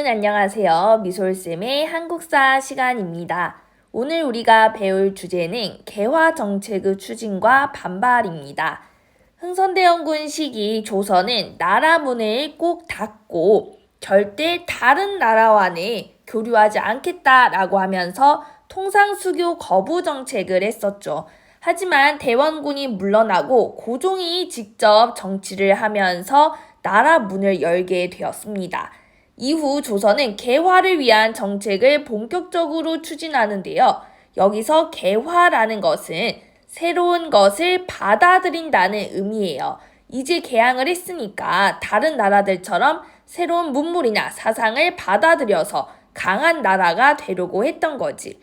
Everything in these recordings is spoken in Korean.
안녕하세요. 미솔쌤의 한국사 시간입니다. 오늘 우리가 배울 주제는 개화 정책의 추진과 반발입니다. 흥선대원군 시기 조선은 나라 문을 꼭 닫고 절대 다른 나라와는 교류하지 않겠다라고 하면서 통상수교 거부 정책을 했었죠. 하지만 대원군이 물러나고 고종이 직접 정치를 하면서 나라 문을 열게 되었습니다. 이후 조선은 개화를 위한 정책을 본격적으로 추진하는데요. 여기서 개화라는 것은 새로운 것을 받아들인다는 의미예요. 이제 개항을 했으니까 다른 나라들처럼 새로운 문물이나 사상을 받아들여서 강한 나라가 되려고 했던 거지.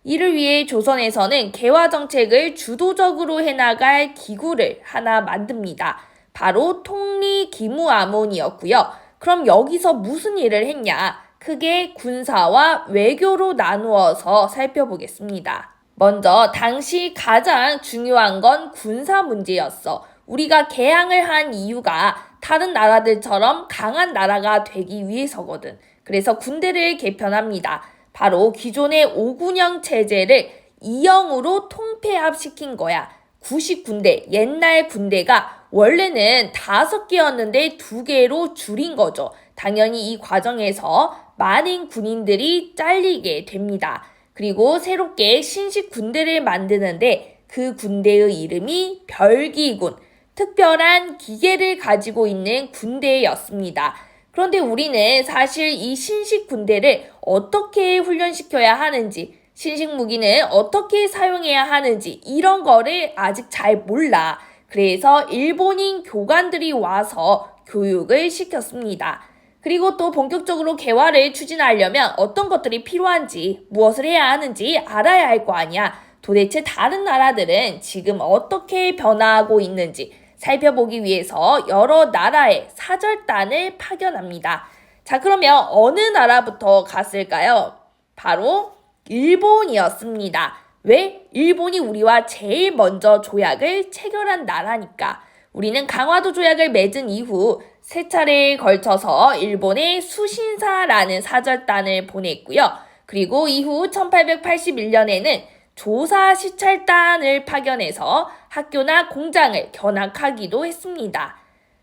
이를 위해 조선에서는 개화 정책을 주도적으로 해나갈 기구를 하나 만듭니다. 바로 통리기무암원이었고요. 그럼 여기서 무슨 일을 했냐? 크게 군사와 외교로 나누어서 살펴보겠습니다. 먼저 당시 가장 중요한 건 군사 문제였어. 우리가 개항을 한 이유가 다른 나라들처럼 강한 나라가 되기 위해서거든. 그래서 군대를 개편합니다. 바로 기존의 5군형 체제를 2형으로 통폐합시킨 거야. 90군대, 옛날 군대가 원래는 5개였는데 2개로 줄인 거죠. 당연히 이 과정에서 많은 군인들이 잘리게 됩니다. 그리고 새롭게 신식 군대를 만드는데 그 군대의 이름이 별기군, 특별한 기계를 가지고 있는 군대였습니다. 그런데 우리는 사실 이 신식 군대를 어떻게 훈련시켜야 하는지, 신식 무기는 어떻게 사용해야 하는지 이런 거를 아직 잘 몰라. 그래서 일본인 교관들이 와서 교육을 시켰습니다. 그리고 또 본격적으로 개화를 추진하려면 어떤 것들이 필요한지, 무엇을 해야 하는지 알아야 할 거 아니야. 도대체 다른 나라들은 지금 어떻게 변화하고 있는지 살펴보기 위해서 여러 나라의 사절단을 파견합니다. 자, 그러면 어느 나라부터 갔을까요? 바로 일본이었습니다. 왜? 일본이 우리와 제일 먼저 조약을 체결한 나라니까. 우리는 강화도 조약을 맺은 이후 3차례에 걸쳐서 일본에 수신사라는 사절단을 보냈고요. 그리고 이후 1881년에는 조사 시찰단을 파견해서 학교나 공장을 견학하기도 했습니다.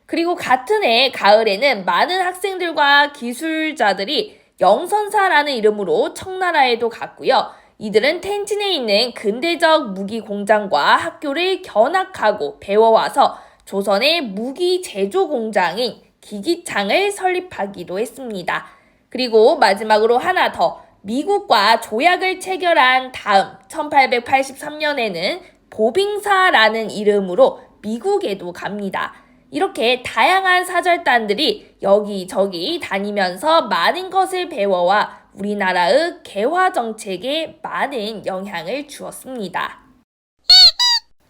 그리고 같은 해 가을에는 많은 학생들과 기술자들이 영선사라는 이름으로 청나라에도 갔고요. 이들은 텐진에 있는 근대적 무기 공장과 학교를 견학하고 배워와서 조선의 무기 제조 공장인 기기창을 설립하기도 했습니다. 그리고 마지막으로 하나 더, 미국과 조약을 체결한 다음 1883년에는 보빙사라는 이름으로 미국에도 갑니다. 이렇게 다양한 사절단들이 여기저기 다니면서 많은 것을 배워와 우리나라의 개화 정책에 많은 영향을 주었습니다.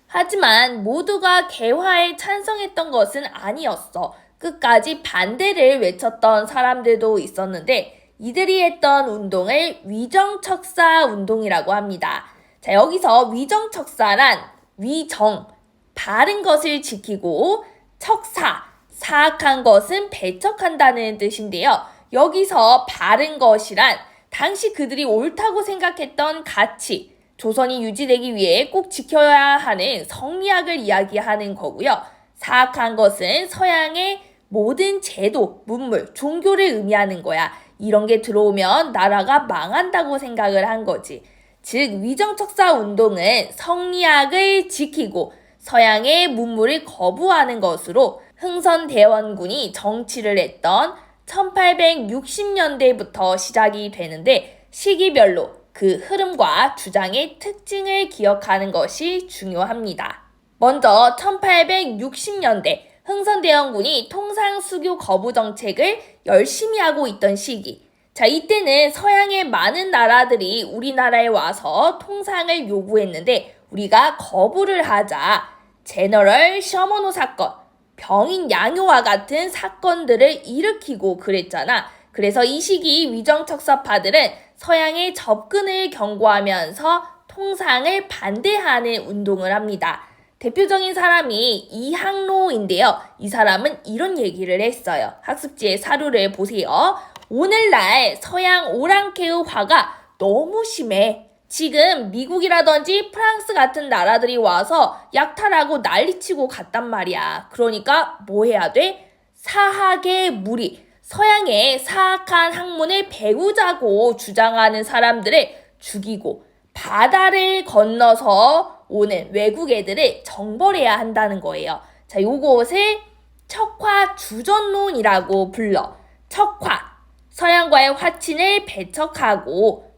하지만 모두가 개화에 찬성했던 것은 아니었어. 끝까지 반대를 외쳤던 사람들도 있었는데 이들이 했던 운동을 위정척사 운동이라고 합니다. 자, 여기서 위정척사란 위정, 바른 것을 지키고 척사, 사악한 것은 배척한다는 뜻인데요. 여기서 바른 것이란 당시 그들이 옳다고 생각했던 가치, 조선이 유지되기 위해 꼭 지켜야 하는 성리학을 이야기하는 거고요. 사악한 것은 서양의 모든 제도, 문물, 종교를 의미하는 거야. 이런 게 들어오면 나라가 망한다고 생각을 한 거지. 즉 위정척사 운동은 성리학을 지키고 서양의 문물을 거부하는 것으로 흥선대원군이 정치를 했던 1860년대부터 시작이 되는데 시기별로 그 흐름과 주장의 특징을 기억하는 것이 중요합니다. 먼저 1860년대 흥선대원군이 통상수교 거부 정책을 열심히 하고 있던 시기. 자, 이때는 서양의 많은 나라들이 우리나라에 와서 통상을 요구했는데 우리가 거부를 하자 제너럴 셔머노 사건, 병인 양요와 같은 사건들을 일으키고 그랬잖아. 그래서 이 시기 위정척사파들은 서양의 접근을 경고하면서 통상을 반대하는 운동을 합니다. 대표적인 사람이 이항로인데요. 이 사람은 이런 얘기를 했어요. 학습지에 사료를 보세요. 오늘날 서양 오랑캐의화가 너무 심해. 지금 미국이라든지 프랑스 같은 나라들이 와서 약탈하고 난리치고 갔단 말이야. 그러니까 뭐 해야 돼? 사학의 무리, 서양의 사악한 학문을 배우자고 주장하는 사람들을 죽이고 바다를 건너서 오는 외국 애들을 정벌해야 한다는 거예요. 자, 요것을 척화주전론이라고 불러. 척화, 서양과의 화친을 배척하고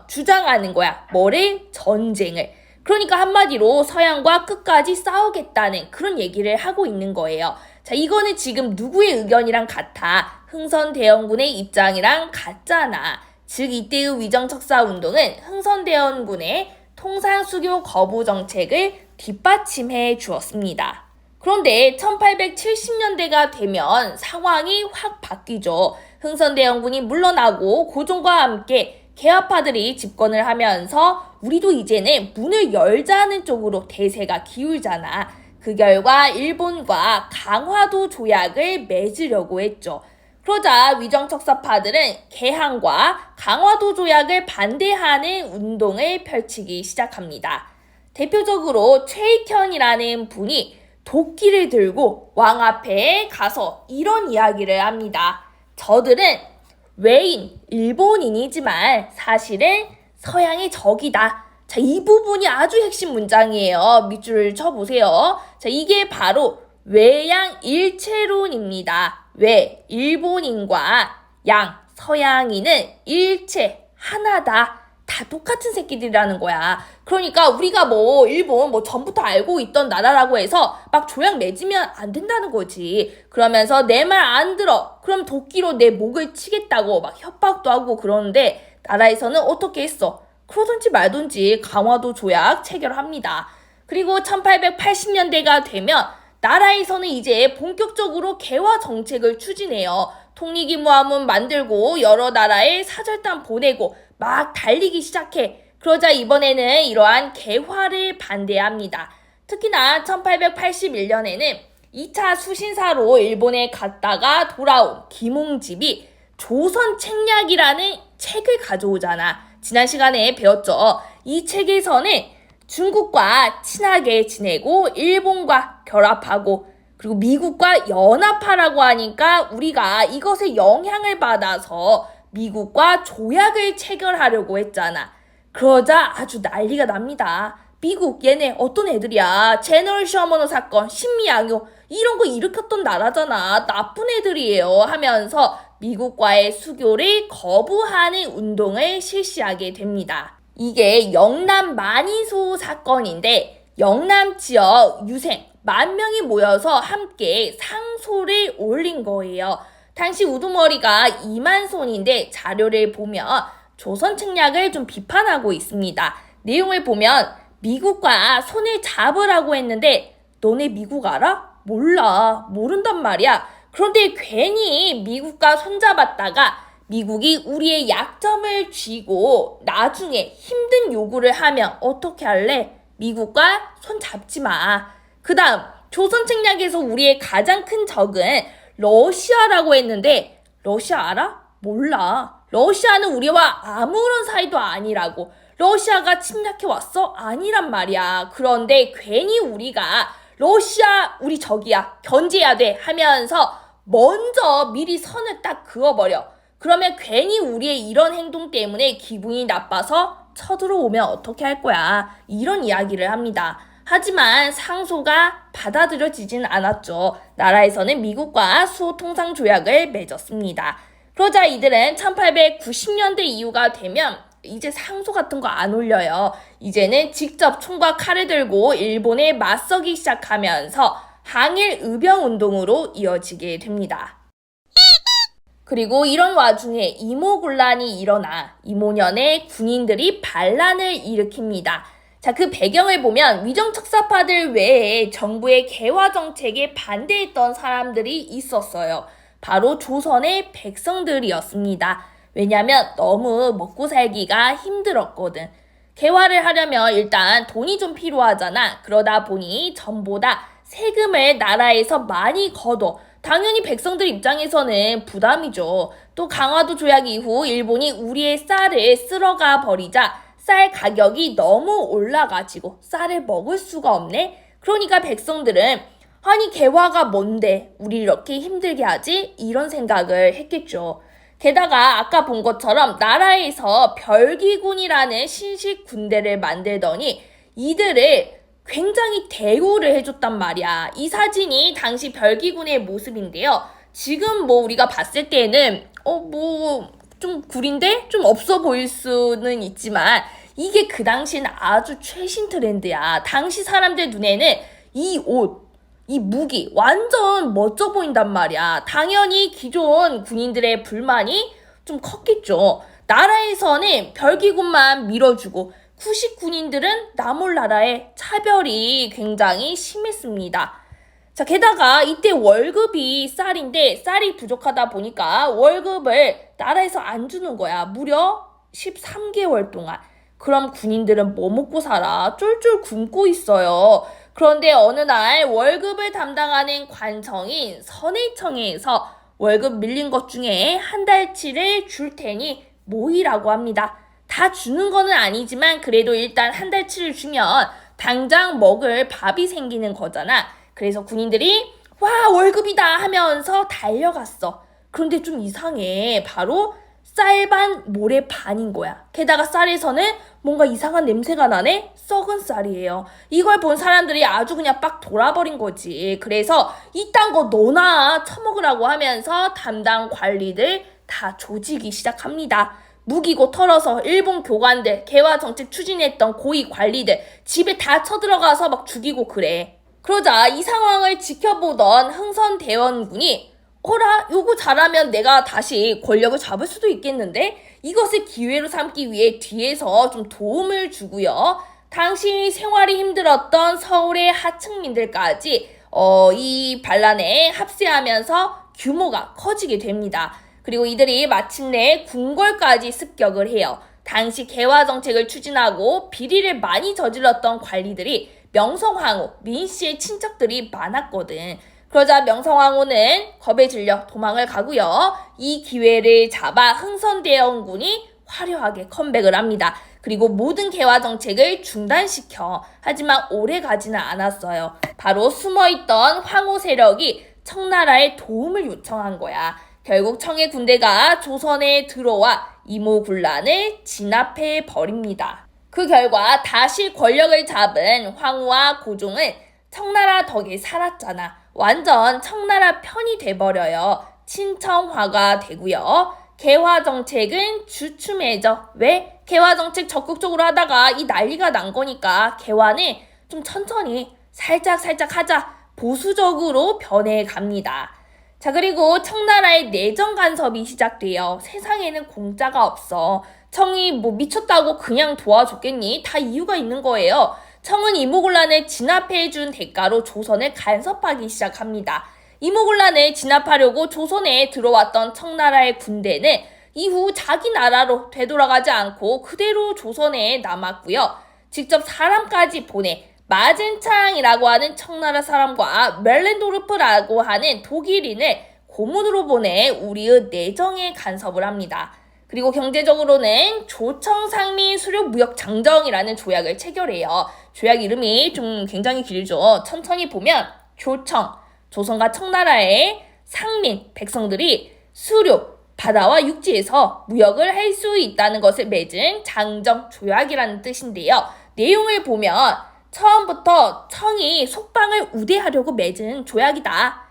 주장하는 거야. 뭐를? 전쟁을. 그러니까 한마디로 서양과 끝까지 싸우겠다는 그런 얘기를 하고 있는 거예요. 자, 이거는 지금 누구의 의견이랑 같아? 흥선대원군의 입장이랑 같잖아. 즉 이때의 위정척사운동은 흥선대원군의 통상수교 거부 정책을 뒷받침해 주었습니다. 그런데 1870년대가 되면 상황이 확 바뀌죠. 흥선대원군이 물러나고 고종과 함께 개화파들이 집권을 하면서 우리도 이제는 문을 열자는 쪽으로 대세가 기울잖아. 그 결과 일본과 강화도 조약을 맺으려고 했죠. 그러자 위정척사파들은 개항과 강화도 조약을 반대하는 운동을 펼치기 시작합니다. 대표적으로 최익현이라는 분이 도끼를 들고 왕 앞에 가서 이런 이야기를 합니다. 저들은 외인, 일본인이지만 사실은 서양의 적이다. 자, 이 부분이 아주 핵심 문장이에요. 밑줄을 쳐보세요. 자, 이게 바로 외양일체론입니다. 외, 일본인과 양, 서양인은 일체, 하나다. 다 똑같은 새끼들이라는 거야. 그러니까 우리가 뭐 일본 뭐 전부터 알고 있던 나라라고 해서 막 조약 맺으면 안 된다는 거지. 그러면서 내 말 안 들어. 그럼 도끼로 내 목을 치겠다고 막 협박도 하고 그러는데 나라에서는 어떻게 했어? 그러든지 말든지 강화도 조약 체결합니다. 그리고 1880년대가 되면 나라에서는 이제 본격적으로 개화 정책을 추진해요. 통일기무함은 만들고 여러 나라에 사절단 보내고 막 달리기 시작해. 그러자 이번에는 이러한 개화를 반대합니다. 특히나 1881년에는 2차 수신사로 일본에 갔다가 돌아온 김홍집이 조선책략이라는 책을 가져오잖아. 지난 시간에 배웠죠. 이 책에서는 중국과 친하게 지내고 일본과 결합하고 그리고 미국과 연합하라고 하니까 우리가 이것에 영향을 받아서 미국과 조약을 체결하려고 했잖아. 그러자 아주 난리가 납니다. 미국 얘네 어떤 애들이야. 제너럴 셔머너 사건, 신미양요 이런 거 일으켰던 나라잖아. 나쁜 애들이에요 하면서 미국과의 수교를 거부하는 운동을 실시하게 됩니다. 이게 영남 만이소 사건인데 영남 지역 유생 10,000명이 모여서 함께 상소를 올린 거예요. 당시 우두머리가 이만손인데 자료를 보면 조선 책략을 좀 비판하고 있습니다. 내용을 보면 미국과 손을 잡으라고 했는데 너네 미국 알아? 몰라. 모른단 말이야. 그런데 괜히 미국과 손잡았다가 미국이 우리의 약점을 쥐고 나중에 힘든 요구를 하면 어떻게 할래? 미국과 손 잡지 마. 그 다음 조선 책략에서 우리의 가장 큰 적은 러시아라고 했는데 러시아 알아? 몰라. 러시아는 우리와 아무런 사이도 아니라고. 러시아가 침략해 왔어? 아니란 말이야. 그런데 괜히 우리가 러시아 우리 적이야. 견제해야 돼 하면서 먼저 미리 선을 딱 그어버려. 그러면 괜히 우리의 이런 행동 때문에 기분이 나빠서 쳐들어오면 어떻게 할 거야. 이런 이야기를 합니다. 하지만 상소가 받아들여지진 않았죠. 나라에서는 미국과 수호통상조약을 맺었습니다. 그러자 이들은 1890년대 이후가 되면 이제 상소 같은 거 안 올려요. 이제는 직접 총과 칼을 들고 일본에 맞서기 시작하면서 항일 의병운동으로 이어지게 됩니다. 그리고 이런 와중에 이모군란이 일어나 이모년에 군인들이 반란을 일으킵니다. 자, 그 배경을 보면 위정척사파들 외에 정부의 개화 정책에 반대했던 사람들이 있었어요. 바로 조선의 백성들이었습니다. 왜냐면 너무 먹고 살기가 힘들었거든. 개화를 하려면 일단 돈이 좀 필요하잖아. 그러다 보니 전보다 세금을 나라에서 많이 걷어 당연히 백성들 입장에서는 부담이죠. 또 강화도 조약 이후 일본이 우리의 쌀을 쓸어가 버리자 쌀 가격이 너무 올라가지고 쌀을 먹을 수가 없네. 그러니까 백성들은 아니 개화가 뭔데 우리 이렇게 힘들게 하지? 이런 생각을 했겠죠. 게다가 아까 본 것처럼 나라에서 별기군이라는 신식 군대를 만들더니 이들을 굉장히 대우를 해줬단 말이야. 이 사진이 당시 별기군의 모습인데요. 지금 뭐 우리가 봤을 때는 좀 구린데 좀 없어 보일 수는 있지만 이게 그 당시는 아주 최신 트렌드야. 당시 사람들 눈에는 이 옷, 이 무기 완전 멋져 보인단 말이야. 당연히 기존 군인들의 불만이 좀 컸겠죠. 나라에서는 별기군만 밀어주고 쿠식 군인들은 나몰라라의 차별이 굉장히 심했습니다. 자, 게다가 이때 월급이 쌀인데 쌀이 부족하다 보니까 월급을 나라에서 안 주는 거야. 무려 13개월 동안. 그럼 군인들은 뭐 먹고 살아? 쫄쫄 굶고 있어요. 그런데 어느 날 월급을 담당하는 관청인 선해청에서 월급 밀린 것 중에 한 달치를 줄 테니 모이라고 합니다. 다 주는 거는 아니지만 그래도 일단 한 달치를 주면 당장 먹을 밥이 생기는 거잖아. 그래서 군인들이 와 월급이다 하면서 달려갔어. 그런데 좀 이상해. 바로 쌀반 모래 반인 거야. 게다가 쌀에서는 뭔가 이상한 냄새가 나네? 썩은 쌀이에요. 이걸 본 사람들이 아주 그냥 빡 돌아버린 거지. 그래서 이딴 거 너나 처먹으라고 하면서 담당 관리들 다 조지기 시작합니다. 무기고 털어서 일본 교관들, 개화 정책 추진했던 고위 관리들 집에 다 쳐들어가서 막 죽이고 그래. 그러자 이 상황을 지켜보던 흥선대원군이 어라 요거 잘하면 내가 다시 권력을 잡을 수도 있겠는데 이것을 기회로 삼기 위해 뒤에서 좀 도움을 주고요. 당시 생활이 힘들었던 서울의 하층민들까지 이 반란에 합세하면서 규모가 커지게 됩니다. 그리고 이들이 마침내 궁궐까지 습격을 해요. 당시 개화 정책을 추진하고 비리를 많이 저질렀던 관리들이 명성황후, 민씨의 친척들이 많았거든. 그러자 명성황후는 겁에 질려 도망을 가고요. 이 기회를 잡아 흥선대원군이 화려하게 컴백을 합니다. 그리고 모든 개화 정책을 중단시켜. 하지만 오래 가지는 않았어요. 바로 숨어있던 황후 세력이 청나라의 도움을 요청한 거야. 결국 청의 군대가 조선에 들어와 이모군란을 진압해 버립니다. 그 결과 다시 권력을 잡은 황후와 고종은 청나라 덕에 살았잖아. 완전 청나라 편이 돼버려요. 친청화가 되고요. 개화 정책은 주춤해져. 왜? 개화 정책 적극적으로 하다가 이 난리가 난 거니까 개화는 좀 천천히 살짝 하자. 보수적으로 변해갑니다. 자, 그리고 청나라의 내정 간섭이 시작돼요. 세상에는 공짜가 없어. 청이 뭐 미쳤다고 그냥 도와줬겠니? 다 이유가 있는 거예요. 청은 이모군란을 진압해준 대가로 조선을 간섭하기 시작합니다. 이모군란을 진압하려고 조선에 들어왔던 청나라의 군대는 이후 자기 나라로 되돌아가지 않고 그대로 조선에 남았고요. 직접 사람까지 보내 마젠창이라고 하는 청나라 사람과 멜렌도르프라고 하는 독일인을 고문으로 보내 우리의 내정에 간섭을 합니다. 그리고 경제적으로는 조청상민수료무역장정이라는 조약을 체결해요. 조약 이름이 좀 굉장히 길죠. 천천히 보면 조청, 조선과 청나라의 상민, 백성들이 수료, 바다와 육지에서 무역을 할 수 있다는 것을 맺은 장정 조약이라는 뜻인데요. 내용을 보면 처음부터 청이 속방을 우대하려고 맺은 조약이다.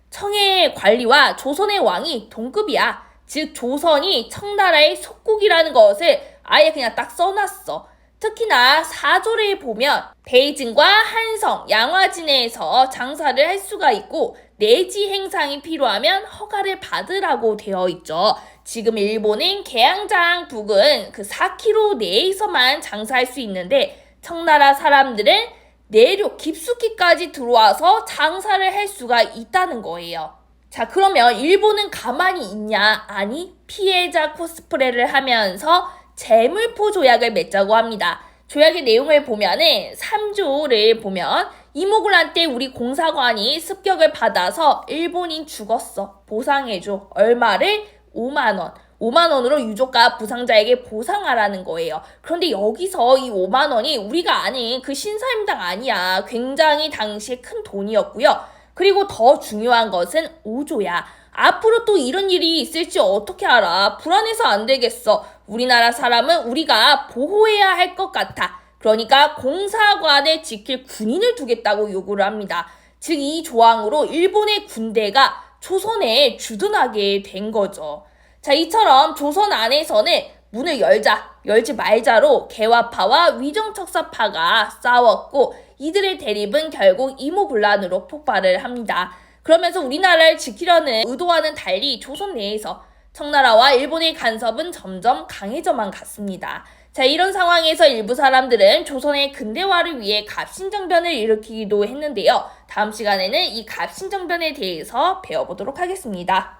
청의 관리와 조선의 왕이 동급이야. 즉 조선이 청나라의 속국이라는 것을 아예 그냥 딱 써놨어. 특히나 사조를 보면 베이징과 한성, 양화진에서 장사를 할 수가 있고 내지 행상이 필요하면 허가를 받으라고 되어 있죠. 지금 일본은 계양장 북은 그 4km 내에서만 장사할 수 있는데 청나라 사람들은 내륙 깊숙이까지 들어와서 장사를 할 수가 있다는 거예요. 자, 그러면 일본은 가만히 있냐? 아니, 피해자 코스프레를 하면서 재물포 조약을 맺자고 합니다. 조약의 내용을 보면은 3조를 보면 이모군란 때 우리 공사관이 습격을 받아서 일본인 죽었어. 보상해줘. 얼마를? 5만 원. 5만 원으로 유족과 부상자에게 보상하라는 거예요. 그런데 여기서 이 5만 원이 우리가 아는 그 신사임당 아니야. 굉장히 당시에 큰 돈이었고요. 그리고 더 중요한 것은 5조야. 앞으로 또 이런 일이 있을지 어떻게 알아. 불안해서 안 되겠어. 우리나라 사람은 우리가 보호해야 할 것 같아. 그러니까 공사관을 지킬 군인을 두겠다고 요구를 합니다. 즉 이 조항으로 일본의 군대가 조선에 주둔하게 된 거죠. 자, 이처럼 조선 안에서는 문을 열지 말자로 개화파와 위정척사파가 싸웠고 이들의 대립은 결국 이모군란으로 폭발을 합니다. 그러면서 우리나라를 지키려는 의도와는 달리 조선 내에서 청나라와 일본의 간섭은 점점 강해져만 갔습니다. 자, 이런 상황에서 일부 사람들은 조선의 근대화를 위해 갑신정변을 일으키기도 했는데요. 다음 시간에는 이 갑신정변에 대해서 배워보도록 하겠습니다.